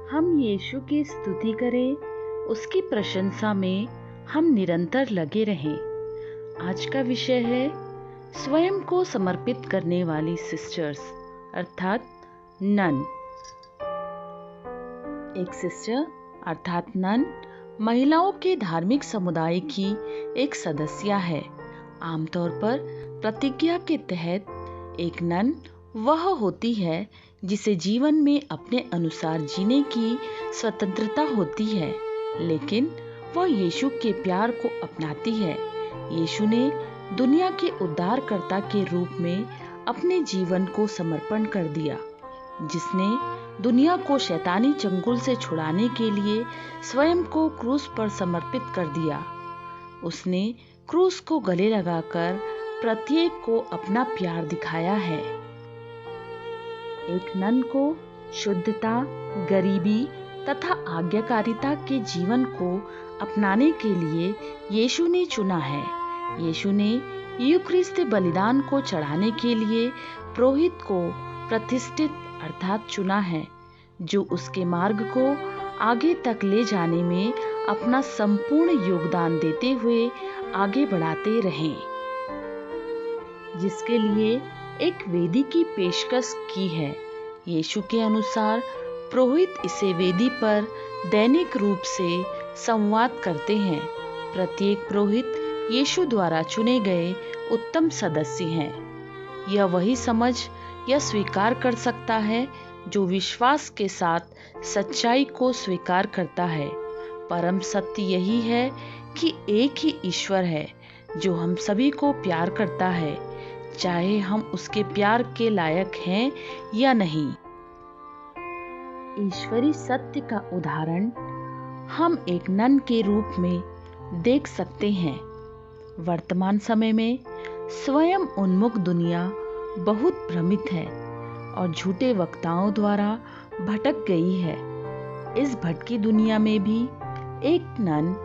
हम यीशु की स्तुति करें, उसकी प्रशंसा में हम निरंतर लगे रहें। आज का विषय है स्वयं को समर्पित करने वाली सिस्टर्स अर्थात नन। एक सिस्टर अर्थात नन महिलाओं के धार्मिक समुदाय की एक सदस्य है। आमतौर पर प्रतिज्ञा के तहत एक नन वह होती है जिसे जीवन में अपने अनुसार जीने की स्वतंत्रता होती है, लेकिन वह यीशु के प्यार को अपनाती है। यीशु ने दुनिया के उद्धारकर्ता के रूप में अपने जीवन को समर्पण कर दिया, जिसने दुनिया को शैतानी चंगुल से छुड़ाने के लिए स्वयं को क्रूस पर समर्पित कर दिया। उसने क्रूस को गले लगाकर प्रत्येक को अपना प्यार दिखाया है। एक नन को शुद्धता, गरीबी तथा आज्ञाकारिता के जीवन को अपनाने के लिए यीशु ने चुना है। यीशु ने यूक्रिस्त बलिदान को चढ़ाने के लिए पुरोहित को प्रतिष्ठित अर्थात चुना है, जो उसके मार्ग को आगे तक ले जाने में अपना संपूर्ण योगदान देते हुए आगे बढ़ाते रहें। जिसके लिए एक वेदी की पेशकश की है। यीशु के अनुसार पुरोहित इसे वेदी पर दैनिक रूप से संवाद करते हैं। प्रत्येक पुरोहित यीशु द्वारा चुने गए उत्तम सदस्य हैं। यह वही समझ या स्वीकार कर सकता है जो विश्वास के साथ सच्चाई को स्वीकार करता है। परम सत्य यही है कि एक ही ईश्वर है जो हम सभी को प्यार करता है, चाहे हम उसके प्यार के लायक हैं या नहीं। ईश्वरी सत्य का उदाहरण हम एक नन के रूप में देख सकते हैं। वर्तमान समय में स्वयं उन्मुख दुनिया बहुत भ्रमित है और झूठे वक्ताओं द्वारा भटक गई है। इस भटकी दुनिया में भी एक नन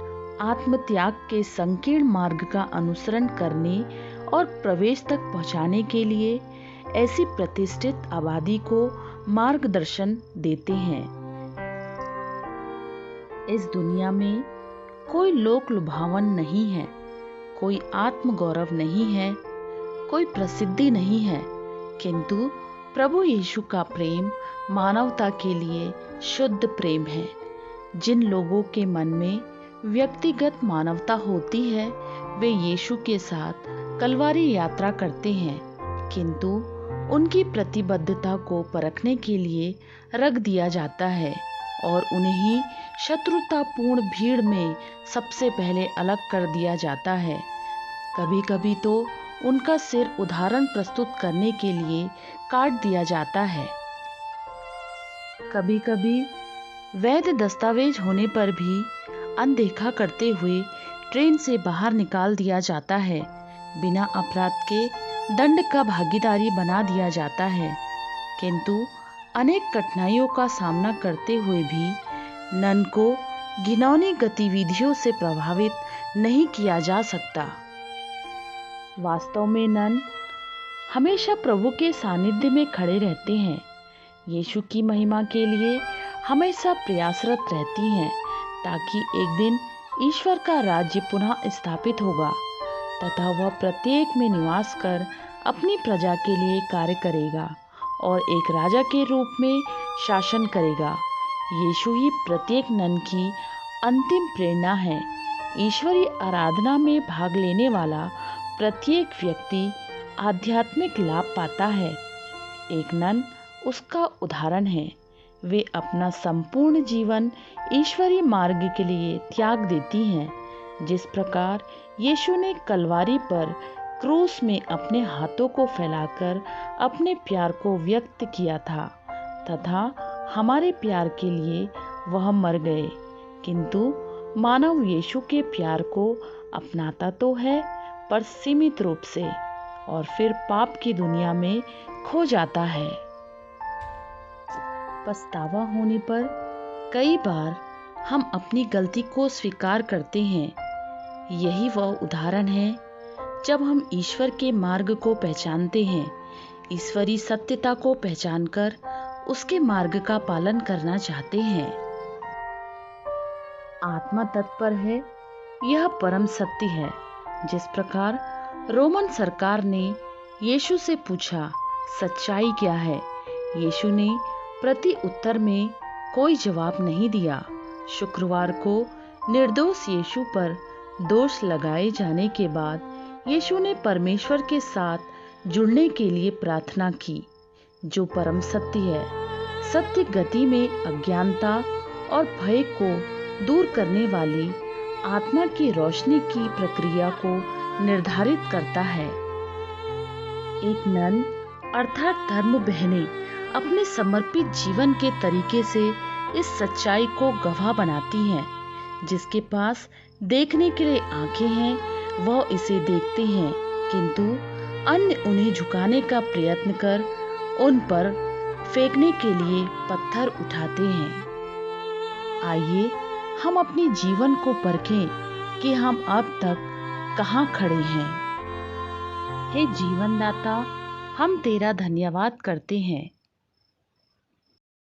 आत्मत्याग के संकीर्ण मार्ग का अनुसरण करने और प्रवेश तक पहुंचाने के लिए ऐसी प्रतिष्ठित आबादी को मार्गदर्शन देते हैं। इस दुनिया में कोई लोक लुभावन नहीं है, कोई आत्मगौरव नहीं है, कोई प्रसिद्धि नहीं है, किंतु प्रभु यीशु का प्रेम मानवता के लिए शुद्ध प्रेम है। जिन लोगों के मन में व्यक्तिगत मानवता होती है, वे यीशु के साथ कलवारी यात्रा करते हैं, किंतु उनकी प्रतिबद्धता को परखने के लिए रख दिया जाता है और उन्हें ही शत्रुतापूर्ण भीड़ में सबसे पहले अलग कर दिया जाता है। कभी कभी तो उनका सिर उदाहरण प्रस्तुत करने के लिए काट दिया जाता है। कभी कभी वैध दस्तावेज होने पर भी अनदेखा करते हुए ट्रेन से बाहर निकाल दिया जाता है। बिना अपराध के दंड का भागीदारी बना दिया जाता है, किंतु अनेक कठिनाइयों का सामना करते हुए भी नन को घिनौनी गतिविधियों से प्रभावित नहीं किया जा सकता। वास्तव में नन हमेशा प्रभु के सानिध्य में खड़े रहते हैं, यीशु की महिमा के लिए हमेशा प्रयासरत रहती हैं, ताकि एक दिन ईश्वर का राज्य पुनः स्थापित होगा तथा वह प्रत्येक में निवास कर अपनी प्रजा के लिए कार्य करेगा और एक राजा के रूप में शासन करेगा। यीशु ही प्रत्येक नन की अंतिम प्रेरणा है। ईश्वरीय आराधना में भाग लेने वाला प्रत्येक व्यक्ति आध्यात्मिक लाभ पाता है। एक नन उसका उदाहरण है। वे अपना संपूर्ण जीवन ईश्वरीय मार्ग के लिए त्याग देती हैं। जिस प्रकार यीशु ने कलवारी पर क्रूस में अपने हाथों को फैलाकर अपने प्यार को व्यक्त किया था तथा हमारे प्यार के लिए वह मर गए, किंतु मानव यीशु के प्यार को अपनाता तो है पर सीमित रूप से, और फिर पाप की दुनिया में खो जाता है। पछतावा होने पर कई बार हम अपनी गलती को स्वीकार करते हैं। यही वह उदाहरण है जब हम ईश्वर के मार्ग को पहचानते हैं। ईश्वरी सत्यता को पहचानकर उसके मार्ग का पालन करना चाहते हैं। आत्मा तत्पर है, यह परम सत्य है। जिस प्रकार रोमन सरकार ने यीशु से पूछा, सच्चाई क्या है? यीशु ने प्रति उत्तर में कोई जवाब नहीं दिया। शुक्रवार को निर्दोष यीशु पर दोष लगाए जाने के बाद यीशु ने परमेश्वर के साथ जुड़ने के लिए प्रार्थना की, जो परम सत्य है। सत्य गति में अज्ञानता और भय को दूर करने वाली आत्मा की रोशनी की प्रक्रिया को निर्धारित करता है। एक नन अर्थात धर्म बहनें अपने समर्पित जीवन के तरीके से इस सच्चाई को गवाह बनाती हैं। जिसके पास देखने के लिए आंखें हैं वह इसे देखते हैं, किंतु अन्य उन्हें झुकाने का प्रयत्न कर उन पर फेंकने के लिए पत्थर उठाते हैं। आइए हम अपने जीवन को परखें कि हम अब तक कहाँ खड़े हैं। हे जीवनदाता, हम तेरा धन्यवाद करते हैं